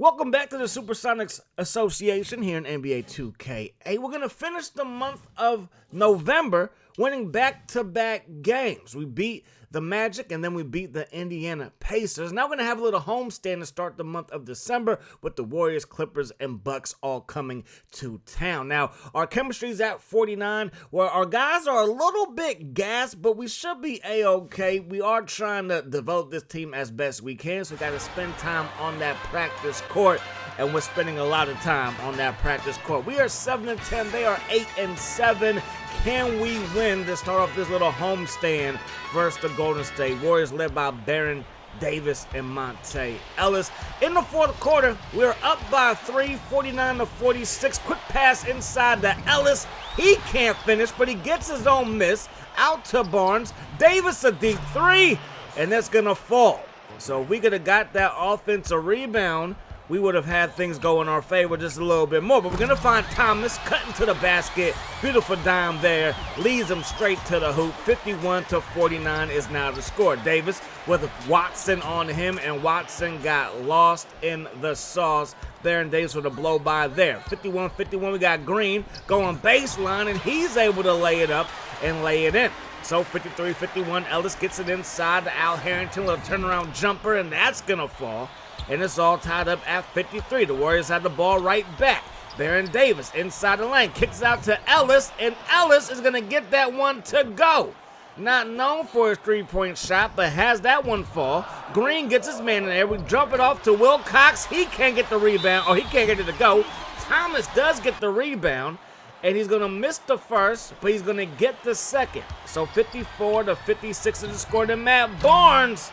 Welcome back to the Supersonics Association here in NBA 2K. We're going to finish the month of November winning back-to-back games. We beat the Magic and then we beat the Indiana Pacers. Now we're going to have a little homestand to start the month of December with the Warriors, Clippers, and Bucks all coming to town. Now, our chemistry's at 49, where our guys are a little bit gassed, but we should be A-okay. We are trying to develop this team as best we can, so we got to spend time on that practice court, and we're spending a lot of time on that practice court. We are 7-10. They are 8-7. Can we win to start off this little homestand versus the Golden State Warriors, led by Baron Davis and Monte Ellis? In the fourth quarter, we're up by 3, 49-46. Quick pass inside to Ellis. He can't finish, but he gets his own miss. Out to Barnes. Davis a deep three, and that's going to fall. So if we could have got that offensive rebound, we would have had things go in our favor just a little bit more. But we're going to find Thomas cutting to the basket. Beautiful dime there. Leads him straight to the hoop. 51-49 is now the score. Davis with Watson on him, and Watson got lost in the sauce. Baron Davis with a blow by there. 51-51, we got Green going baseline, and he's able to lay it up and lay it in. So 53-51, Ellis gets it inside to Al Harrington with a turnaround jumper, and that's going to fall. And it's all tied up at 53. The Warriors have the ball right back. Baron Davis inside the lane, kicks out to Ellis, and Ellis is going to get that one to go. Not known for his three-point shot, but has that one fall. Green gets his man in there. We jump it off to Wilcox. He can't get the rebound, or he can't get it to go. Thomas does get the rebound, and he's going to miss the first, but he's going to get the second. So 54-56 is the score. Then Matt Barnes,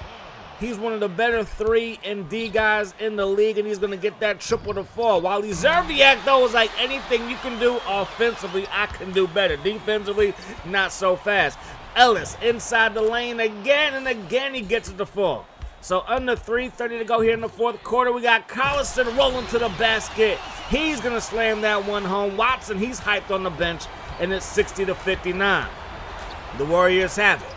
he's one of the better 3 and D guys in the league, and he's going to get that triple to fall. While Zerviak, though, is like anything you can do offensively, I can do better. Defensively, not so fast. Ellis inside the lane again, and again he gets it to fall. So under 3:30 to go here in the fourth quarter, we got Collison rolling to the basket. He's going to slam that one home. Watson, he's hyped on the bench, and it's 60-59. The Warriors have it.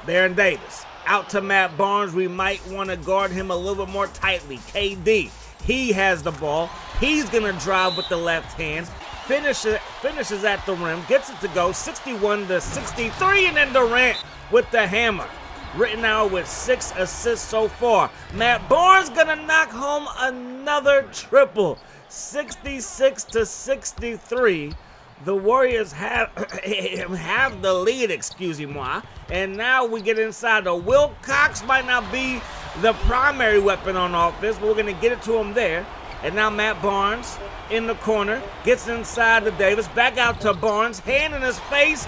Baron Davis out to Matt Barnes. We might want to guard him a little bit more tightly. KD, he has the ball. He's going to drive with the left hand. Finishes at the rim. Gets it to go. 61-63. And then Durant with the hammer. Rittenauer with 6 assists so far. Matt Barnes going to knock home another triple. 66-63. The Warriors have the lead, excusez-moi. And now we get inside. The Wilcox might not be the primary weapon on offense, but we're going to get it to him there. And now Matt Barnes in the corner. Gets inside to Davis. Back out to Barnes. Hand in his face.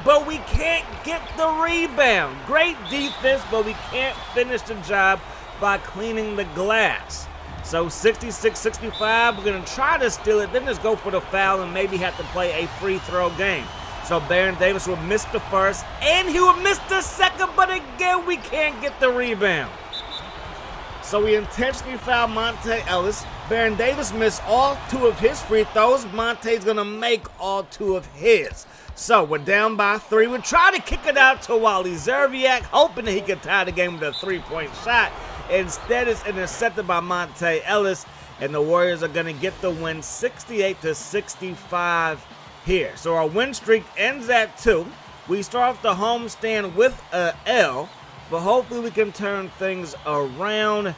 But we can't get the rebound. Great defense, but we can't finish the job by cleaning the glass. So 66-65, we're going to try to steal it, then just go for the foul and maybe have to play a free throw game. So Baron Davis will miss the first, and he will miss the second, but again, we can't get the rebound. So we intentionally fouled Monte Ellis. Baron Davis missed all 2 of his free throws. Monte's going to make all 2 of his. So we're down by 3. We're trying to kick it out to Wally Zerviak, hoping that he could tie the game with a 3-point shot. Instead, it's intercepted by Monte Ellis, and the Warriors are going to get the win 68-65 here. So our win streak ends at 2. We start off the homestand with a L, but hopefully we can turn things around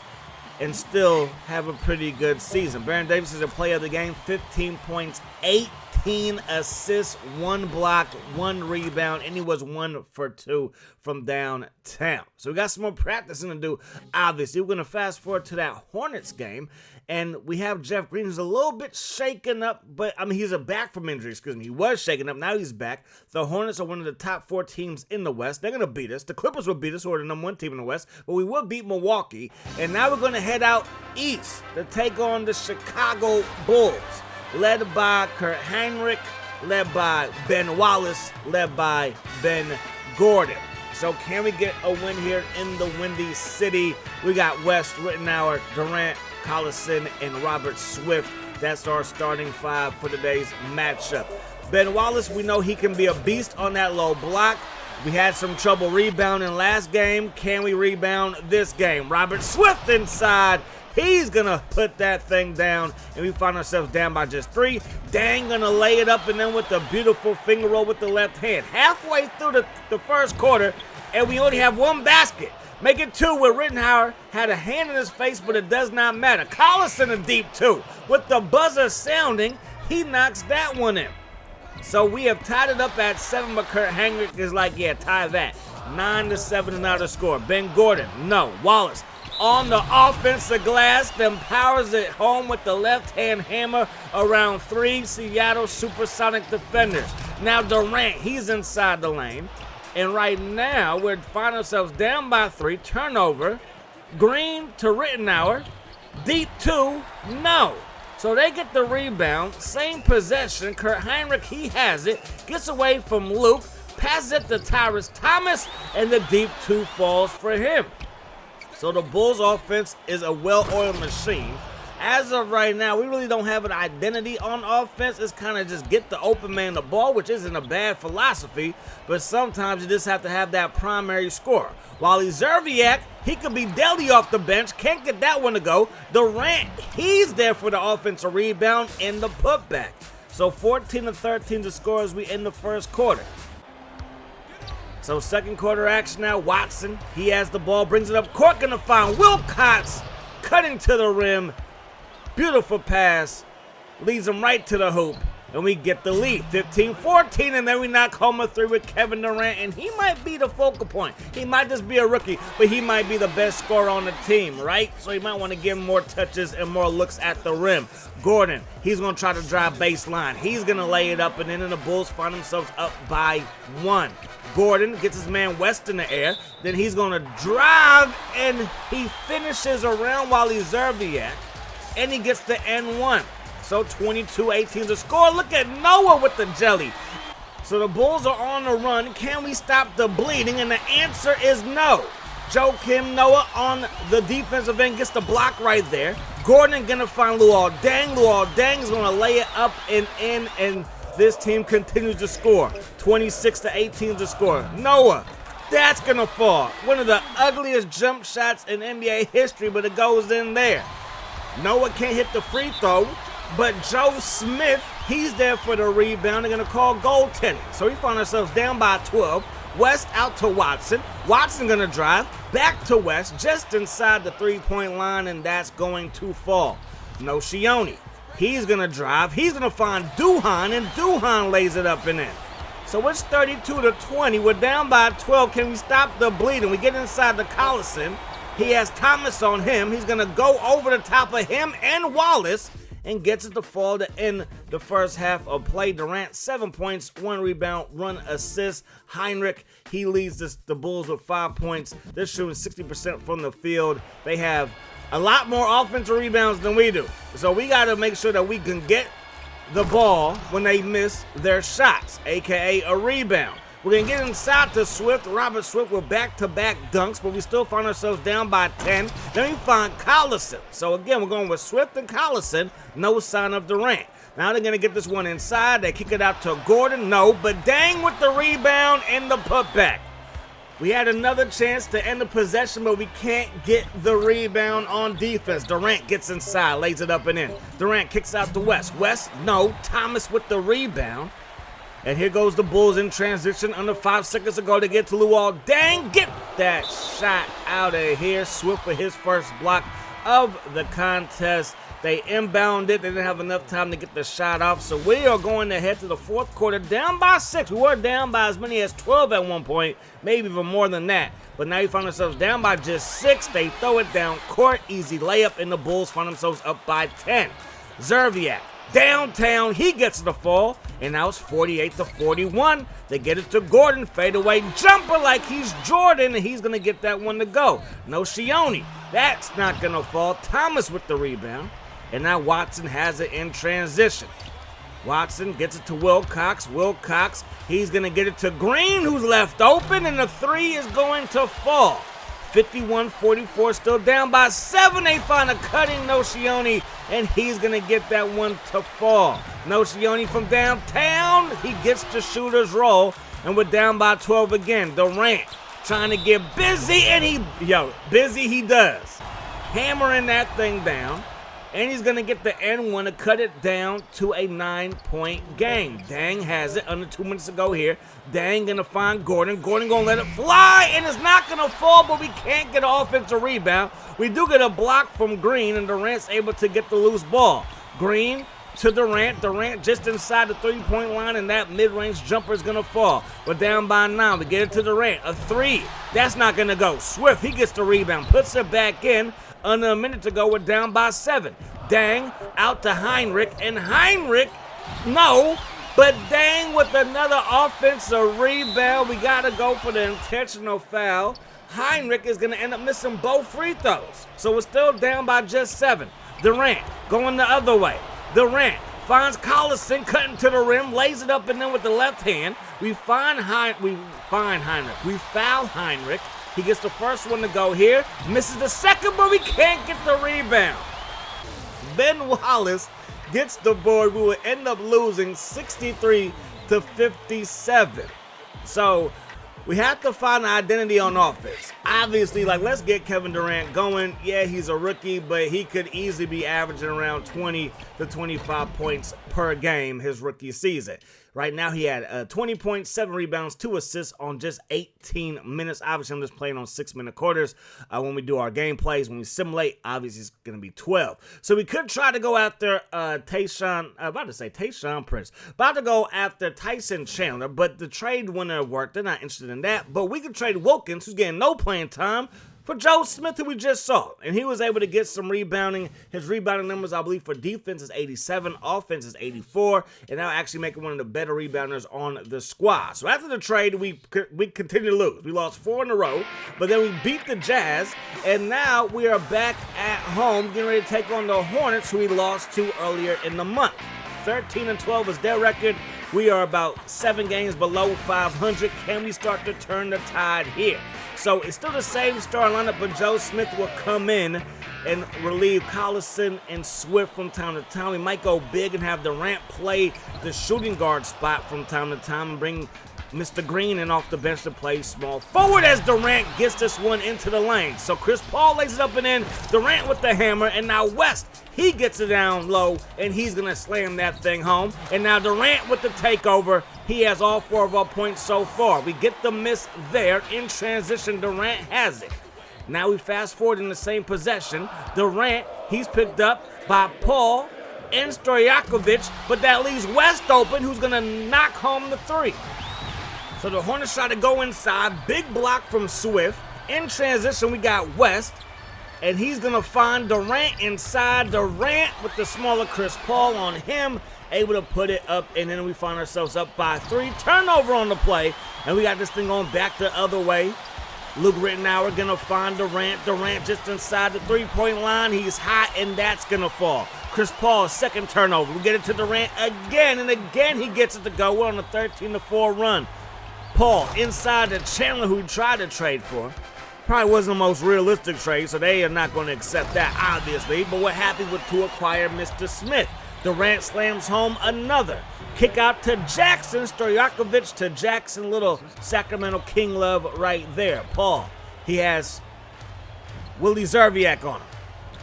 and still have a pretty good season. Baron Davis is a player of the game, 15 points, 18 assists, 1 block, 1 rebound, and he was 1 for 2 from downtown. So we got some more practicing to do, obviously. We're going to fast forward to that Hornets game, and we have Jeff Green, who's a little bit shaken up, but, he's back from injury, He was shaken up, now he's back. The Hornets are one of the top 4 teams in the West. They're going to beat us. The Clippers will beat us, who are the number 1 team in the West, but we will beat Milwaukee. And now we're going to head out east to take on the Chicago Bulls, led by Kurt Heinrich, led by Ben Wallace, led by Ben Gordon. So can we get a win here in the Windy City? We got West, Rittenauer, Durant, Collison, and Robert Swift. That's our starting 5 for today's matchup. Ben Wallace, we know he can be a beast on that low block. We had some trouble rebounding last game. Can we rebound this game? Robert Swift inside. He's gonna put that thing down, and we find ourselves down by just 3. Dang gonna lay it up and then with a beautiful finger roll with the left hand. Halfway through the first quarter, and we only have one basket. Make it 2 where Rittenhauer had a hand in his face, but it does not matter. Collison a deep 2. With the buzzer sounding, he knocks that one in. So we have tied it up at 7, but Kurt Heinrich is like, yeah, tie that. 9-7 is now the score. Ben Gordon, no. Wallace on the offensive glass, then powers it home with the left-hand hammer around 3 Seattle Supersonic defenders. Now Durant, he's inside the lane. And right now, we're finding ourselves down by 3. Turnover. Green to Rittenhauer. Deep 2. No. So they get the rebound. Same possession. Kurt Heinrich, he has it. Gets away from Luke. Passes it to Tyrus Thomas. And the deep 2 falls for him. So the Bulls offense is a well-oiled machine. As of right now, we really don't have an identity on offense. It's kind of just get the open man the ball, which isn't a bad philosophy, but sometimes you just have to have that primary scorer. While Zerviak, he could be deadly off the bench, can't get that one to go. Durant, he's there for the offensive rebound and the putback. So 14-13 the score as we end the first quarter. So second quarter action now. Watson, he has the ball, brings it up court, gonna find Wilcox cutting to the rim. Beautiful pass, leads him right to the hoop, and we get the lead, 15-14, and then we knock home a 3 with Kevin Durant, and he might be the focal point. He might just be a rookie, but he might be the best scorer on the team, right? So you might want to give him more touches and more looks at the rim. Gordon, he's going to try to drive baseline. He's going to lay it up, and then the Bulls find themselves up by 1. Gordon gets his man West in the air, then he's going to drive, and he finishes around while he's Zerviak. And he gets the N1. So 22-18 the score. Look at Noah with the jelly. So the Bulls are on the run. Can we stop the bleeding? And the answer is no. Joakim Noah on the defensive end gets the block right there. Gordon gonna find Luol Deng. Luol Deng is gonna lay it up and in, and this team continues to score. 26-18 the score. Noah, that's gonna fall. One of the ugliest jump shots in NBA history, but it goes in there. Noah can't hit the free throw, but Joe Smith, he's there for the rebound. They're going to call goaltending. So we find ourselves down by 12. West out to Watson. Watson going to drive back to West just inside the three-point line, and that's going to fall. No Shioni. He's going to drive. He's going to find Duhan, and Duhan lays it up and in. So it's 32-20. We're down by 12. Can we stop the bleeding? We get inside the Collison. He has Thomas on him. He's going to go over the top of him and Wallace and gets it to fall to end the first half of play. Durant, 7 points, 1 rebound, 1 assist. Heinrich, he leads the Bulls with 5 points. They're shooting 60% from the field. They have a lot more offensive rebounds than we do. So we got to make sure that we can get the ball when they miss their shots, a.k.a. a rebound. We're going to get inside to Swift. Robert Swift with back-to-back dunks, but we still find ourselves down by 10. Then we find Collison. So again, we're going with Swift and Collison. No sign of Durant. Now they're going to get this one inside. They kick it out to Gordon. No, but Deng with the rebound and the putback. We had another chance to end the possession, but we can't get the rebound on defense. Durant gets inside, lays it up and in. Durant kicks out to West. West, no. Thomas with the rebound. And here goes the Bulls in transition under 5 seconds to go to get to Luol Deng. Get that shot out of here. Swift for his first block of the contest. They inbound it. They didn't have enough time to get the shot off. So we are going to head to the fourth quarter down by 6. We were down by as many as 12 at one point, maybe even more than that. But now you find ourselves down by just 6. They throw it down court. Easy layup, and the Bulls find themselves up by 10. Zerviak. Downtown, he gets the fall, and now it's 48-41. They get it to Gordon, fadeaway jumper like he's Jordan, and he's going to get that one to go. No Shioni, that's not going to fall. Thomas with the rebound, and now Watson has it in transition. Watson gets it to Wilcox. Wilcox, he's going to get it to Green, who's left open, and the 3 is going to fall. 51-44, still down by 7. They find a cutting Nocioni, and he's going to get that one to fall. Nocioni from downtown, he gets the shooter's roll, and we're down by 12 again. Durant trying to get busy, and busy he does. hammering that thing down. And he's going to get the N1 to cut it down to a 9-point game. Dang has it under 2 minutes to go here. Dang going to find Gordon. Gordon going to let it fly, and it's not going to fall, but we can't get an offensive rebound. We do get a block from Green, and Durant's able to get the loose ball. Green to Durant. Durant just inside the three-point line, and that mid-range jumper is going to fall. We're down by 9. We get it to Durant. A 3. That's not going to go. Swift, he gets the rebound, puts it back in. Under a minute to go, we're down by 7. Dang, out to Heinrich, and Heinrich, no, but Dang with another offensive rebound. We got to go for the intentional foul. Heinrich is going to end up missing both free throws, so we're still down by just 7. Durant going the other way. Durant finds Collison cutting to the rim, lays it up and then with the left hand. We foul Heinrich. He gets the first one to go here, misses the second, but we can't get the rebound. Ben Wallace gets the board. We will end up losing 63-57. So we have to find an identity on offense. Obviously, let's get Kevin Durant going. Yeah, he's a rookie, but he could easily be averaging around 20 to 25 points per game his rookie season. Right now, he had 20.7 rebounds, 2 assists on just 18 minutes. Obviously, I'm just playing on 6-minute quarters. When we do our game plays, when we simulate, obviously, it's going to be 12. So we could try to go after Tayshaun Prince. About to go after Tyson Chandler, but the trade wouldn't have worked. They're not interested in that. But we could trade Wilkins, who's getting no playing time, for Joe Smith, who we just saw. And he was able to get some rebounding. His rebounding numbers, I believe, for defense is 87, offense is 84, and that'll actually make him one of the better rebounders on the squad. So after the trade, we continue to lose. We lost 4 in a row, but then we beat the Jazz, and now we are back at home getting ready to take on the Hornets, who we lost to earlier in the month. 13-12 is their record. We are about 7 games below 500. Can we start to turn the tide here? So it's still the same starting lineup, but Joe Smith will come in and relieve Collison and Swift from time to time. We might go big and have Durant play the shooting guard spot from time to time and bring Mr. Green in off the bench to play small forward as Durant gets this one into the lane. So Chris Paul lays it up and in, Durant with the hammer, and now West, he gets it down low, and he's going to slam that thing home. And now Durant with the takeover. He has all 4 of our points so far. We get the miss there. In transition, Durant has it. Now we fast forward in the same possession. Durant, he's picked up by Paul and Stojakovic, but that leaves West open, who's going to knock home the 3. So the Hornets try to go inside. Big block from Swift. In transition, we got West. And he's going to find Durant inside. Durant with the smaller Chris Paul on him. Able to put it up. And then we find ourselves up by 3. Turnover on the play. And we got this thing going back the other way. Luke Rittenauer going to find Durant. Durant just inside the three-point line. He's hot, and that's going to fall. Chris Paul, second turnover. We get it to Durant again. And again, he gets it to go. We're on a 13-4 run. Paul inside to Chandler, who we tried to trade for. Probably wasn't the most realistic trade, so they are not going to accept that, obviously. But we're happy to acquire Mr. Smith. Durant slams home another. Kick out to Jackson. Stojakovic to Jackson. Little Sacramento King love right there. Paul, he has Willie Zerviak on him.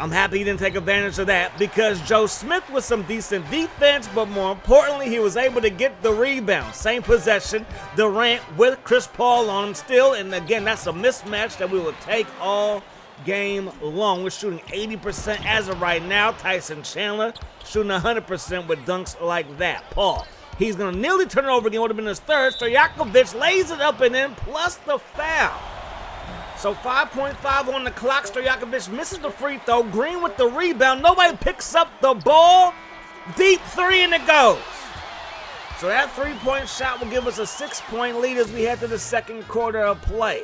I'm happy he didn't take advantage of that because Joe Smith with some decent defense, but more importantly, he was able to get the rebound. Same possession, Durant with Chris Paul on him still, and again, that's a mismatch that we will take all game long. We're shooting 80% as of right now. Tyson Chandler shooting 100% with dunks like that. Paul, he's going to nearly turn it over again. Would have been his third. Stojakovic lays it up and in, plus the foul. So 5.5 on the clock. Stojakovic misses the free throw. Green with the rebound. Nobody picks up the ball. Deep 3 and it goes. So that 3-point shot will give us a 6-point lead as we head to the second quarter of play.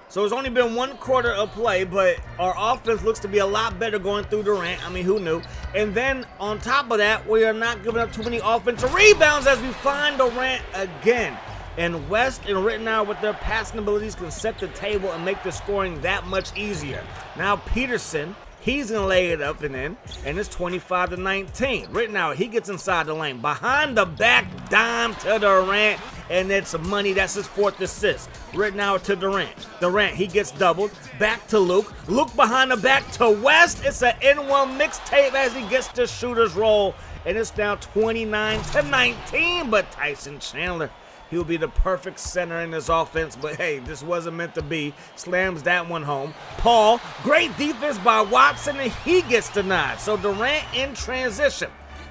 So it's only been 1 quarter of play, but our offense looks to be a lot better going through Durant. I mean, who knew? And then on top of that, we are not giving up too many offensive rebounds as we find Durant again. And West and Rittenauer with their passing abilities can set the table and make the scoring that much easier. Now Peterson, he's going to lay it up and in, and it's 25-19. Rittenauer, he gets inside the lane. Behind the back, dime to Durant, and it's money. That's his 4th assist. Rittenhour to Durant. Durant, he gets doubled. Back to Luke. Luke behind the back to West. It's an N1 mixtape as he gets the shooter's roll, and it's now 29-19, but Tyson Chandler, he'll be the perfect center in this offense, but hey, this wasn't meant to be. Slams that one home. Paul, great defense by Watson, and he gets denied. So Durant in transition.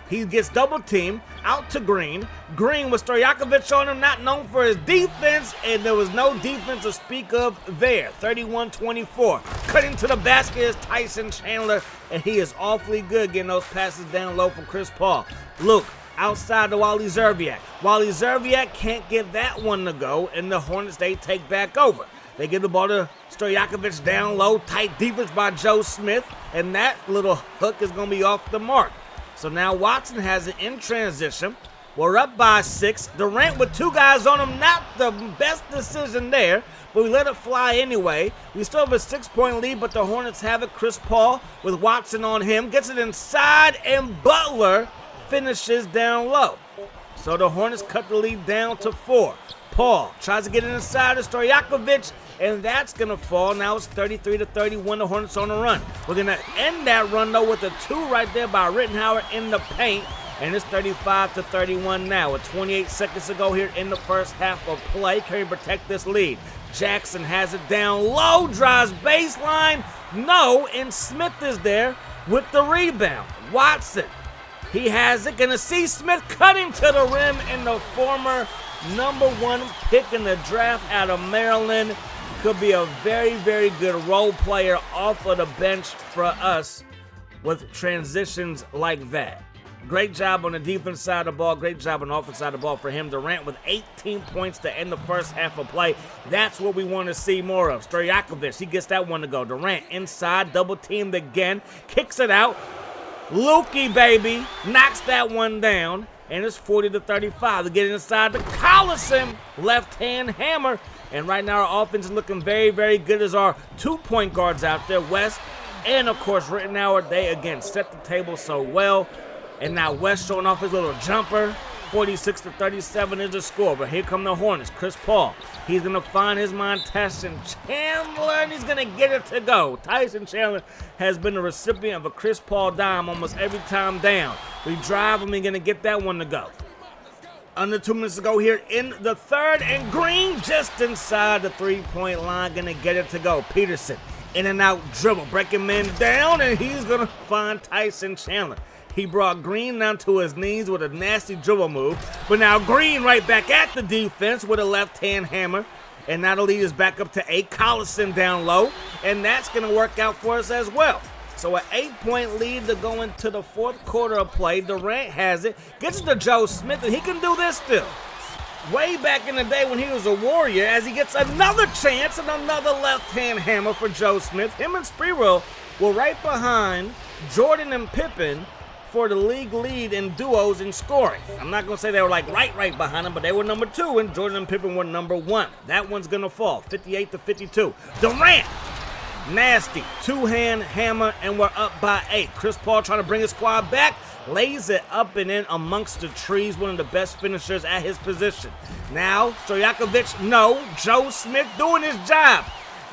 He gets double teamed, out to Green. Green with Stojakovic on him, not known for his defense, and there was no defense to speak of there. 31-24. Cutting to the basket is Tyson Chandler, and he is awfully good getting those passes down low from Chris Paul. Luke, outside to Wally Zerbiak. Wally Zerbiak can't get that one to go, and the Hornets, they take back over. They give the ball to Stojakovic down low, tight defense by Joe Smith, and that little hook is going to be off the mark. So now Watson has it in transition. We're up by 6. Durant with 2 guys on him, not the best decision there, but we let it fly anyway. We still have a 6-point lead, but the Hornets have it. Chris Paul with Watson on him, gets it inside, and Butler finishes down low. So the Hornets cut the lead down to 4. Paul tries to get it inside of Stojakovic, and that's going to fall. Now it's 33-31, the Hornets on the run. We're going to end that run, though, with a 2 right there by Rittenhour in the paint, and it's 35-31 now. With 28 seconds to go here in the first half of play. Can we protect this lead? Jackson has it down low, drives baseline. No, and Smith is there with the rebound. Watson, he has it. Gonna see Smith cutting to the rim, and the former #1 pick in the draft out of Maryland could be a very, very good role player off of the bench for us with transitions like that. Great job on the defense side of the ball. Great job on the offense side of the ball for him. Durant with 18 points to end the first half of play. That's what we want to see more of. Stojakovic, he gets that one to go. Durant inside, double teamed again, kicks it out. Lukey, baby, knocks that one down, and it's 40-35. They get inside to Collison, left-hand hammer, and right now our offense is looking very, very good as our 2 point guards out there, West, and of course Rittenhour. They again set the table so well, and now West showing off his little jumper. 46-37 is the score, but here come the Hornets. Chris Paul, he's going to find his man Tyson Chandler, and he's going to get it to go. Tyson Chandler has been the recipient of a Chris Paul dime almost every time down. We drive him, he's going to get that one to go. Under 2 minutes to go here in the third, and Green just inside the 3-point line, going to get it to go. Peterson, in and out dribble, breaking men down, and he's going to find Tyson Chandler. He brought Green down to his knees with a nasty dribble move. But now Green right back at the defense with a left-hand hammer. And now the lead is back up to 8. Collison down low. And that's going to work out for us as well. So an 8-point lead to go into the 4th quarter of play. Durant has it. Gets it to Joe Smith, and he can do this still. Way back in the day when he was a Warrior, as he gets another chance and another left-hand hammer for Joe Smith. Him and Sprewell were right behind Jordan and Pippen for the league lead in duos in scoring. I'm not going to say they were like right behind him, but they were number 2, and Jordan and Pippen were number 1. That one's going to fall, 58-52. Durant, nasty, 2-hand hammer, and we're up by 8. Chris Paul trying to bring his squad back, lays it up and in amongst the trees, one of the best finishers at his position. Now, Stojakovic, no, Joe Smith doing his job.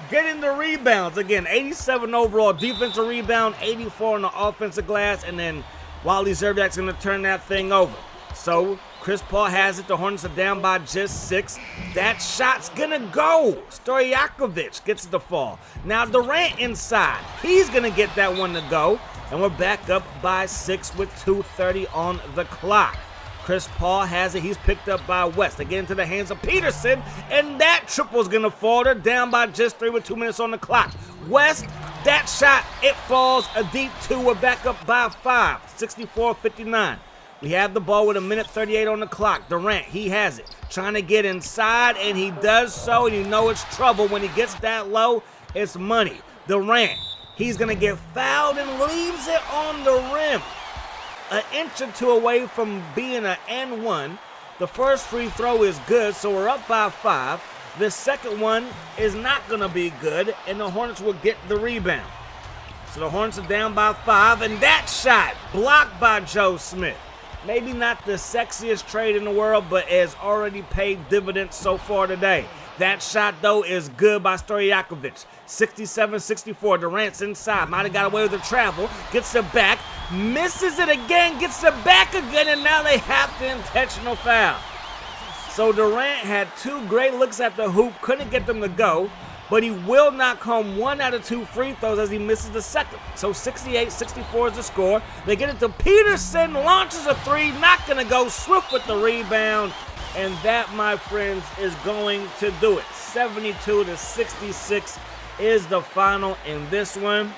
Getting the rebounds. Again, 87 overall defensive rebound, 84 on the offensive glass, and then Wally Zerbiak's going to turn that thing over. So Chris Paul has it. The Hornets are down by just 6. That shot's going to go. Stojakovic gets the fall. Now Durant inside. He's going to get that one to go. And we're back up by 6 with 2:30 on the clock. Chris Paul has it. He's picked up by West. They get into the hands of Peterson, and that triple's going to fall. They're down by just 3 with 2 minutes on the clock. West, that shot, it falls a deep 2. We're back up by 5, 64-59. We have the ball with 1:38 on the clock. Durant, he has it. Trying to get inside, and he does so, and you know it's trouble. When he gets that low, it's money. Durant, he's going to get fouled and leaves it on the rim. An inch or 2 away from being an N1. The first free throw is good, so we're up by 5. The second one is not going to be good, and the Hornets will get the rebound. So the Hornets are down by 5, and that shot blocked by Joe Smith. Maybe not the sexiest trade in the world, but it has already paid dividends so far today. That shot, though, is good by Stojakovic. 67-64, Durant's inside. Might have got away with the travel. Gets it back. Misses it again. Gets it back again, and now they have the intentional foul. So Durant had 2 great looks at the hoop. Couldn't get them to go. But he will knock home 1 out of 2 free throws as he misses the second. So 68-64 is the score. They get it to Peterson, launches a 3, not going to go. Swift with the rebound. And that, my friends, is going to do it. 72-66 is the final in this one.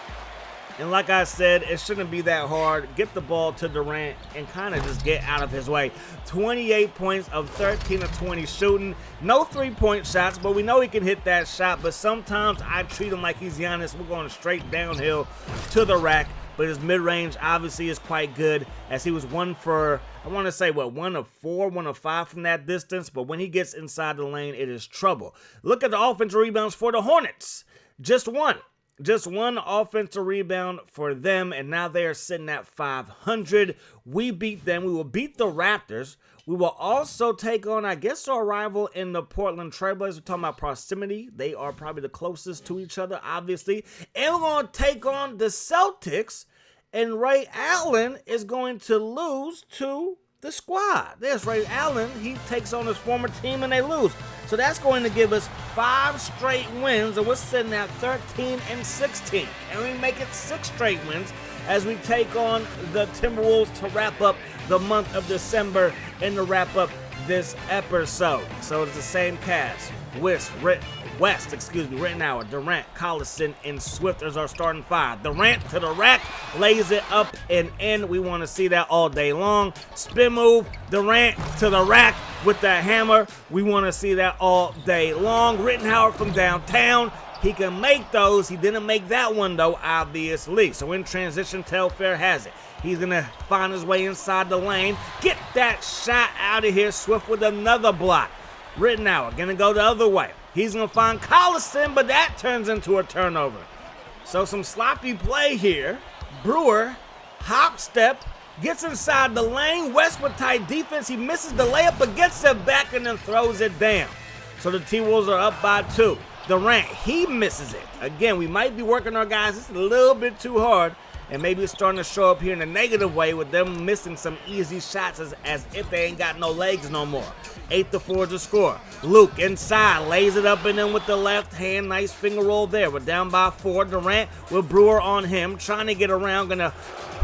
And like I said, it shouldn't be that hard. Get the ball to Durant and kind of just get out of his way. 28 points of 13 of 20 shooting. No 3-point shots, but we know he can hit that shot. But sometimes I treat him like he's Giannis. We're going straight downhill to the rack. But his mid-range obviously is quite good, as he was 1 for, I want to say, 1 of 4, 1 of 5 from that distance. But when he gets inside the lane, it is trouble. Look at the offensive rebounds for the Hornets. Just 1. Just 1 offensive rebound for them, and now they are sitting at 500. We beat them. We will beat the Raptors. We will also take on, I guess, our rival in the Portland Trailblazers. We're talking about proximity. They are probably the closest to each other, obviously. And we're going to take on the Celtics, and Ray Allen is going to lose to the squad. There's Ray Allen. He takes on his former team, and they lose. So that's going to give us 5 straight wins, and we're sitting at 13-16. And we make it 6 straight wins as we take on the Timberwolves to wrap up the month of December and to wrap up this episode. So it's the same cast. West, Rittenauer, Durant, Collison, and Swift as our starting 5. Durant to the rack, lays it up and in. We want to see that all day long. Spin move, Durant to the rack with the hammer. We want to see that all day long. Rittenauer from downtown. He can make those. He didn't make that one, though, obviously. So in transition, Telfair has it. He's going to find his way inside the lane. Get that shot out of here. Swift with another block. Rittenauer going to go the other way. He's going to find Collison, but that turns into a turnover. So some sloppy play here. Brewer, hop step, gets inside the lane. West with tight defense. He misses the layup, but gets it back and then throws it down. So the T-Wolves are up by 2. Durant, he misses it. Again, we might be working our guys just a little bit too hard, and maybe it's starting to show up here in a negative way with them missing some easy shots as if they ain't got no legs no more. 8-4 to score. Luke inside, lays it up and in with the left hand. Nice finger roll there. We're down by 4. Durant with Brewer on him, trying to get around, gonna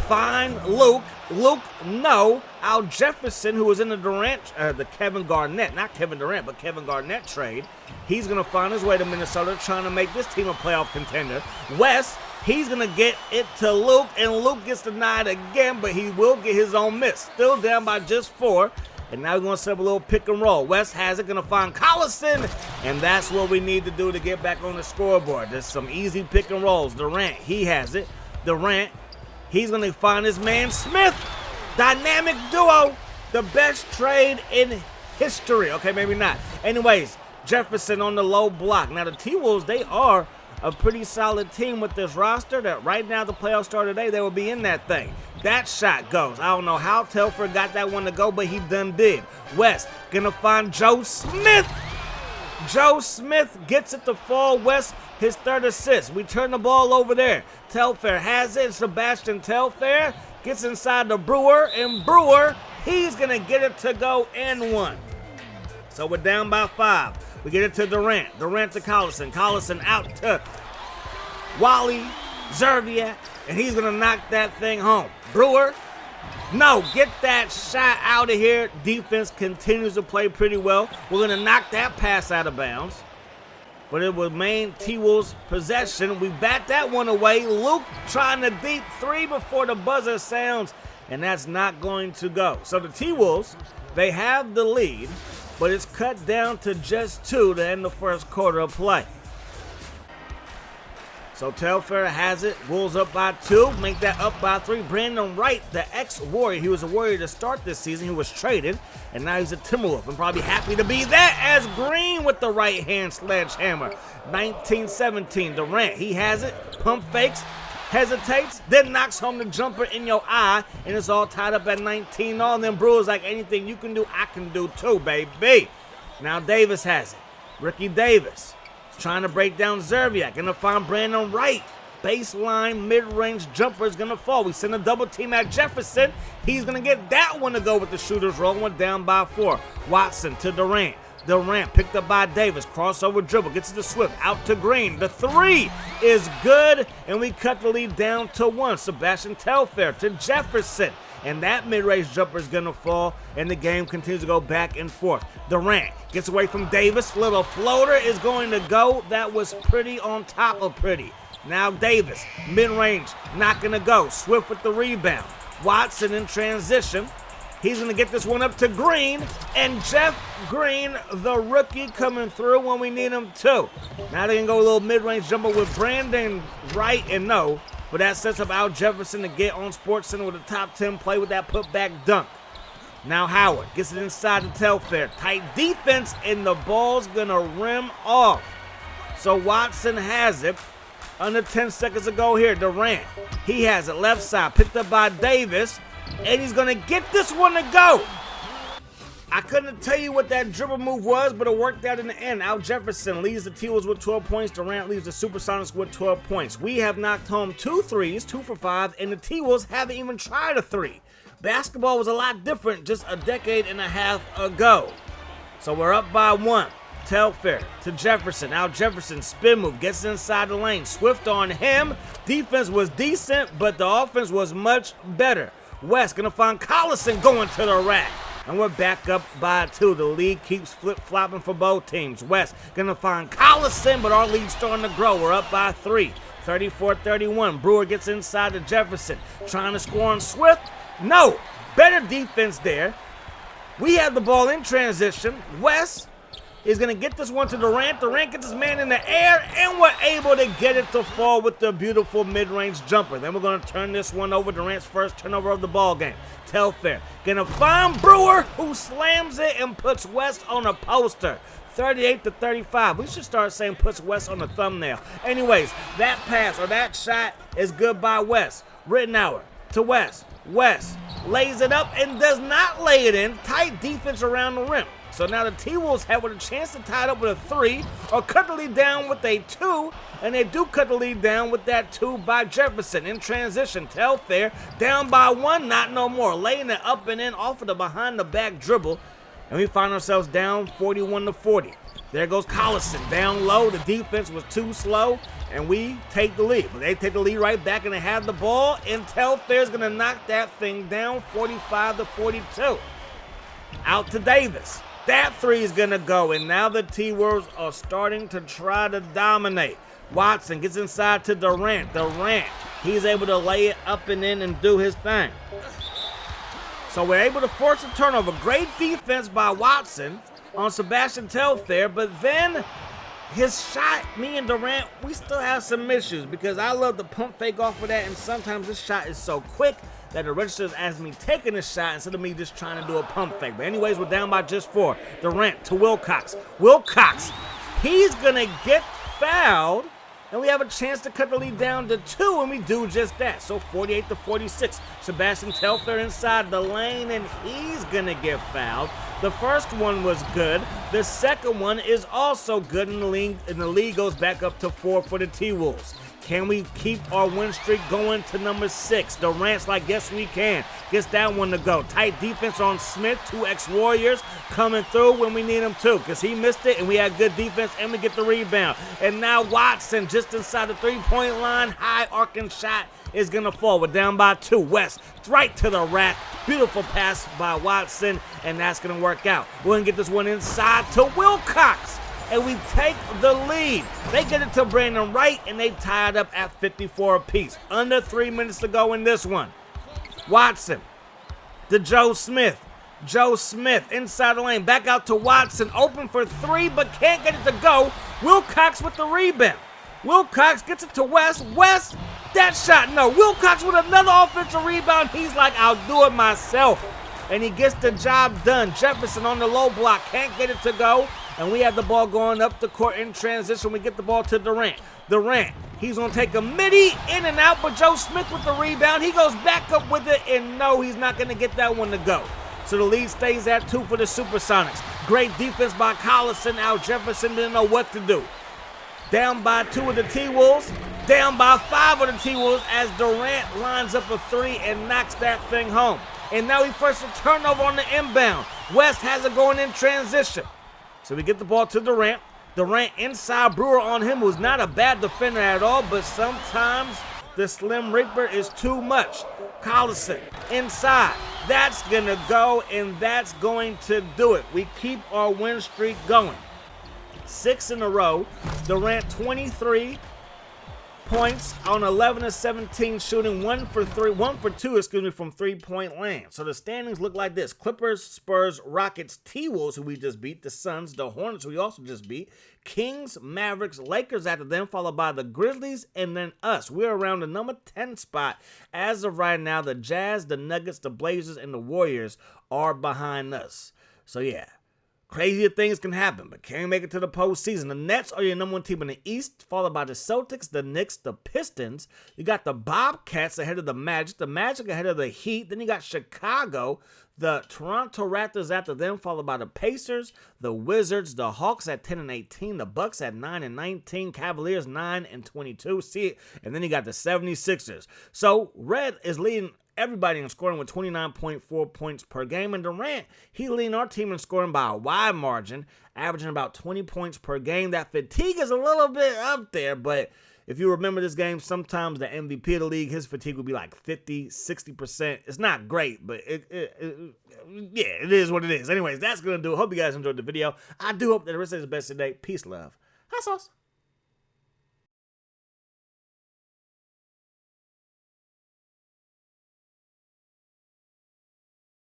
find Luke. Luke, no. Al Jefferson, who was in the Kevin Garnett, not Kevin Durant, but Kevin Garnett trade. He's gonna find his way to Minnesota, trying to make this team a playoff contender. West, he's going to get it to Luke, and Luke gets denied again, but he will get his own miss. Still down by just 4, and now we're going to set up a little pick and roll. West has it, going to find Collison, and that's what we need to do to get back on the scoreboard. There's some easy pick and rolls. Durant, he has it. Durant, he's going to find his man Smith. Dynamic duo, the best trade in history. Okay, maybe not. Anyways, Jefferson on the low block. Now, the T-Wolves, they are a pretty solid team with this roster that right now the playoffs start today, they will be in that thing. That shot goes. I don't know how Telfer got that one to go, but he done did. West gonna find Joe Smith. Joe Smith gets it to fall. West, his 3rd assist. We turn the ball over there. Telfair has it. Sebastian Telfair gets inside the Brewer, and Brewer, he's gonna get it to go and 1. So we're down by 5. We get it to Durant. Durant to Collison. Collison out to Wally Zerviak, and he's going to knock that thing home. Brewer, no, get that shot out of here. Defense continues to play pretty well. We're going to knock that pass out of bounds, but it will remain T-Wolves' possession. We bat that one away. Luke trying to deep 3 before the buzzer sounds, and that's not going to go. So the T-Wolves, they have the lead, but it's cut down to just 2 to end the first quarter of play. So Telfair has it. Wolves up by 2. Make that up by 3. Brandon Wright, the ex-Warrior. He was a Warrior to start this season. He was traded, and now he's a Timberwolf. I'm probably happy to be that as Green with the right-hand sledgehammer. 19-17. Durant, he has it. Pump fakes. hesitates, then knocks home the jumper in your eye, and it's all tied up at 19 all. And then Brewers like, anything you can do, I can do too, baby. Now Davis has it. Ricky Davis is trying to break down Zerbiak. Gonna find Brandon Wright. Baseline mid-range jumper is gonna fall. We send a double team at Jefferson. He's gonna get that one to go with the shooters rolling, down by 4. Watson to Durant. Durant picked up by Davis. Crossover dribble. Gets it to Swift. Out to Green. The 3 is good. And we cut the lead down to 1. Sebastian Telfair to Jefferson. And that mid-range jumper is going to fall. And the game continues to go back and forth. Durant gets away from Davis. Little floater is going to go. That was pretty on top of pretty. Now Davis. Mid-range. Not going to go. Swift with the rebound. Watson in transition. He's going to get this one up to Green, and Jeff Green, the rookie, coming through when we need him to. Now they can go a little mid-range jumper with Brandon Wright, and no, but that sets up Al Jefferson to get on SportsCenter with a top 10 play with that putback dunk. Now Howard gets it inside to Telfair. Tight defense, and the ball's going to rim off. So Watson has it. Under 10 seconds to go here. Durant, he has it left side, picked up by Davis. And he's going to get this one to go. I couldn't tell you what that dribble move was, but it worked out in the end. Al Jefferson leads the T-wolves with 12 points. Durant leads the Supersonics with 12 points. We have knocked home 2 threes, 2 for 5, and the T-wolves haven't even tried a 3. Basketball was a lot different just a decade and a half ago. So we're up by 1. Telfair to Jefferson. Al Jefferson spin move, gets inside the lane. Swift on him. Defense was decent, but the offense was much better. West gonna find Collison going to the rack. And we're back up by 2. The lead keeps flip-flopping for both teams. West gonna find Collison, but our lead's starting to grow. We're up by 3. 34-31. Brewer gets inside to Jefferson. Trying to score on Swift. No. Better defense there. We have the ball in transition. West is going to get this one to Durant. Durant gets his man in the air, and we're able to get it to fall with the beautiful mid-range jumper. Then we're going to turn this one over. Durant's first turnover of the ball game. Telfair going to find Brewer, who slams it and puts West on a poster. 38-35. We should start saying puts West on the thumbnail. Anyways, that pass or that shot is good by West. Rittenauer to West. West lays it up and does not lay it in. Tight defense around the rim. So now the T-wolves have a chance to tie it up with a 3 or cut the lead down with a 2, and they do cut the lead down with that 2 by Jefferson. In transition, Telfair down by 1, not no more. Laying it up and in off of the behind-the-back dribble, and we find ourselves down 41-40. There goes Collison down low. The defense was too slow, and we take the lead. But they take the lead right back, and they have the ball, and Telfair's going to knock that thing down 45-42. Out to Davis. That 3 is going to go, and now the T-wolves are starting to try to dominate. Watson gets inside to Durant. Durant, he's able to lay it up and in and do his thing. So we're able to force a turnover. Great defense by Watson on Sebastian Telfair, but then his shot, me and Durant, we still have some issues because I love the pump fake off of that, and sometimes this shot is so quick that it registers as me taking a shot instead of me just trying to do a pump fake. But anyways, we're down by just 4. Durant to Wilcox. Wilcox, he's going to get fouled, and we have a chance to cut the lead down to 2, and we do just that. So 48-46. Sebastian Telfair inside the lane, and he's going to get fouled. The first one was good. The second one is also good, and the lead goes back up to 4 for the T-wolves. Can we keep our win streak going to number 6? Durant's like, yes, we can. Gets that one to go. Tight defense on Smith, 2 ex-Warriors coming through when we need him to, because he missed it, and we had good defense, and we get the rebound. And now Watson just inside the 3-point line. High arcing shot is going to fall. We're down by 2. West right to the rack. Beautiful pass by Watson, and that's going to work out. We're going to get this one inside to Wilcox, and we take the lead. They get it to Brandon Wright, and they tie it up at 54 apiece. Under 3 minutes to go in this one. Watson to Joe Smith. Joe Smith inside the lane. Back out to Watson. Open for 3, but can't get it to go. Wilcox with the rebound. Wilcox gets it to West. West, that shot, no. Wilcox with another offensive rebound. He's like, I'll do it myself. And he gets the job done. Jefferson on the low block. Can't get it to go. And we have the ball going up the court in transition. We get the ball to Durant. Durant, He's going to take a midi in and out, but Joe Smith with the rebound. He goes back up with it, and no, he's not going to get that one to go. So the lead stays at 2 for the Supersonics. Great defense by Collison. Al Jefferson didn't know what to do. Down by 2 of the T-wolves. Down by 5 of the T-wolves as Durant lines up a 3 and knocks that thing home. And now he forces a turnover on the inbound. West has it going in transition. So we get the ball to Durant. Durant inside, Brewer on him, who's not a bad defender at all, but sometimes the Slim Reaper is too much. Collison inside. That's going to go, and that's going to do it. We keep our win streak going. 6 in a row. Durant 23 points on 11 of 17 shooting, 1 for 2, from 3-point land. So the standings look like this: Clippers, Spurs, Rockets, T-Wolves, who we just beat, the Suns, the Hornets, who we also just beat, Kings, Mavericks, Lakers after them, followed by the Grizzlies, and then us. We're around the number 10 spot. As of right now, the Jazz, the Nuggets, the Blazers, and the Warriors are behind us. So yeah. Crazier things can happen, but can't make it to the postseason. The Nets are your number 1 team in the East, followed by the Celtics, the Knicks, the Pistons. You got the Bobcats ahead of the Magic ahead of the Heat. Then you got Chicago, the Toronto Raptors after them, followed by the Pacers, the Wizards, the Hawks at 10 and 18, the Bucks at 9 and 19, Cavaliers 9 and 22. See it, and then you got the 76ers. So Red is leading everybody in scoring with 29.4 points per game. And Durant, he leading our team in scoring by a wide margin, averaging about 20 points per game. That fatigue is a little bit up there, but if you remember this game, sometimes the MVP of the league, his fatigue would be like 50, 60%. It's not great, but it is what it is. Anyways, that's going to do it. Hope you guys enjoyed the video. I do hope that the rest of the best today. Peace, love. Hot sauce.